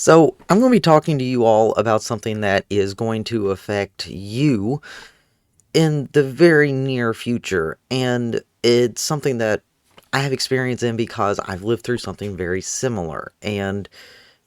So, I'm going to be talking to you all about something that is going to affect you in the very near future. And it's something that I have experience in because I've lived through something very similar. And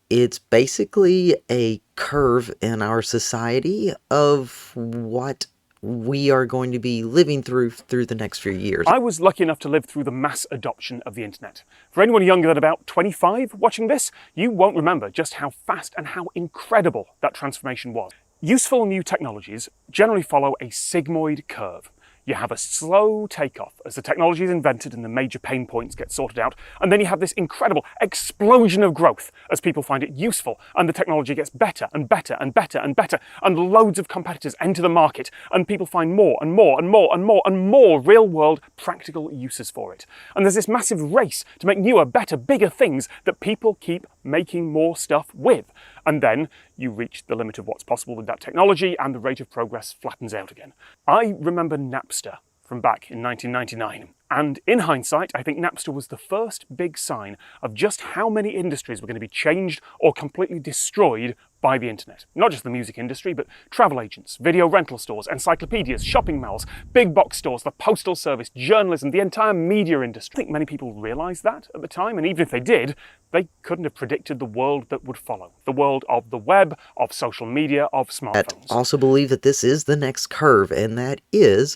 it's basically a curve in our society of what we are going to be living through the next few years. I was lucky enough to live through the mass adoption of the internet. For anyone younger than about 25 watching this, you won't remember just how fast and how incredible that transformation was. Useful new technologies generally follow a sigmoid curve. You have a slow takeoff as the technology is invented and the major pain points get sorted out, and then you have this incredible explosion of growth as people find it useful and the technology gets better and better and better and better, and loads of competitors enter the market and people find more and more and more and more and more real-world practical uses for it. And there's this massive race to make newer, better, bigger things that people keep making more stuff with. And then you reach the limit of what's possible with that technology and the rate of progress flattens out again. I remember Napster from back in 1999. And in hindsight, I think Napster was the first big sign of just how many industries were going to be changed or completely destroyed by the internet. Not just the music industry, but travel agents, video rental stores, encyclopedias, shopping malls, big box stores, the postal service, journalism, the entire media industry. I think many people realized that at the time, and even if they did, they couldn't have predicted the world that would follow. The world of the web, of social media, of smartphones. Also believe that this is the next curve, and that is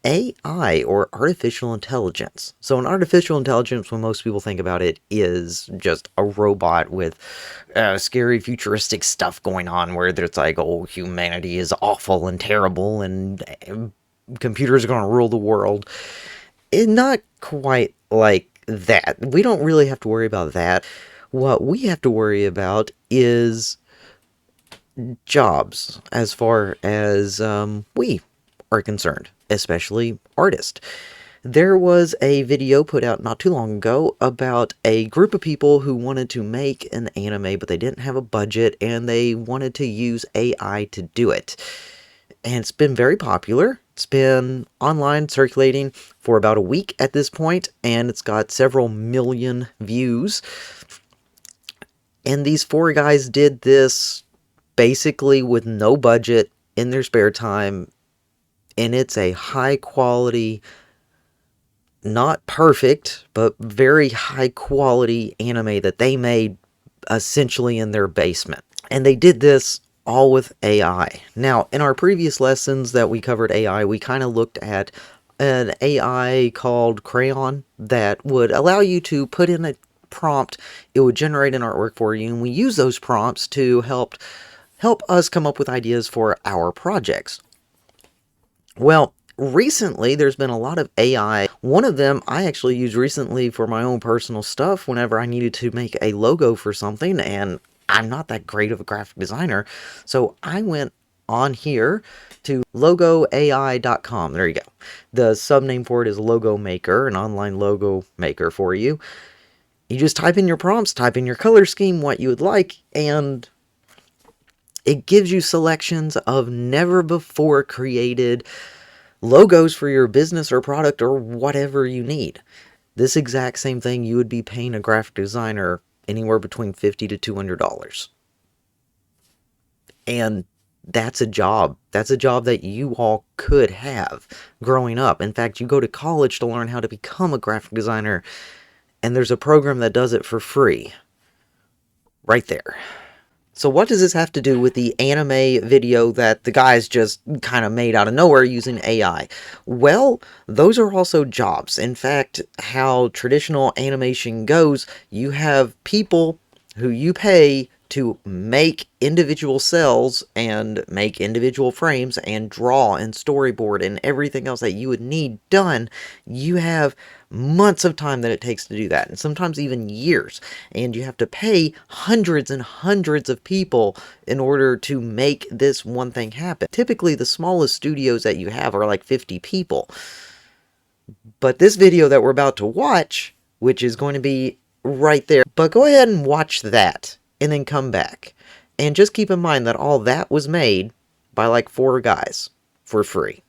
AI, or artificial intelligence. So an artificial intelligence, when most people think about it, is just a robot with scary futuristic stuff going on where it's like, oh, humanity is awful and terrible and computers are going to rule the world. It's not quite like that. We don't really have to worry about that. What we have to worry about is jobs, as far as we are concerned, especially artists. There was a video put out not too long ago about a group of people who wanted to make an anime, but they didn't have a budget, and they wanted to use AI to do it. And it's been very popular. It's been online circulating for about a week at this point, and it's got several million views. And these four guys did this basically with no budget in their spare time, and it's a high quality, not perfect, but very high quality anime that they made essentially in their basement. And they did this all with AI. Now, in our previous lessons that we covered AI, we kind of looked at an AI called Crayon that would allow you to put in a prompt. It would generate an artwork for you, and we use those prompts to help us come up with ideas for our projects. Well, recently there's been a lot of AI. One of them I actually used recently for my own personal stuff whenever I needed to make a logo for something, and I'm not that great of a graphic designer, so I went on here to logoai.com. There you go. The subname for it is Logo Maker, an online logo maker for you. You just type in your prompts, type in your color scheme, what you would like, and it gives you selections of never before created logos for your business or product or whatever you need. This exact same thing you would be paying a graphic designer anywhere between $50 to $200. And that's a job. That's a job that you all could have growing up. In fact, you go to college to learn how to become a graphic designer, and there's a program that does it for free. Right there. So what does this have to do with the anime video that the guys just kind of made out of nowhere using AI? Well, those are also jobs. In fact, how traditional animation goes, you have people who you pay to make individual cells and make individual frames and draw and storyboard and everything else that you would need done. You have months of time that it takes to do that, and sometimes even years, and you have to pay hundreds and hundreds of people in order to make this one thing happen. Typically the smallest studios that you have are like 50 people, but this video that we're about to watch, which is going to be right there, but go ahead and watch that and then come back, and just keep in mind that all that was made by like 4 guys for free.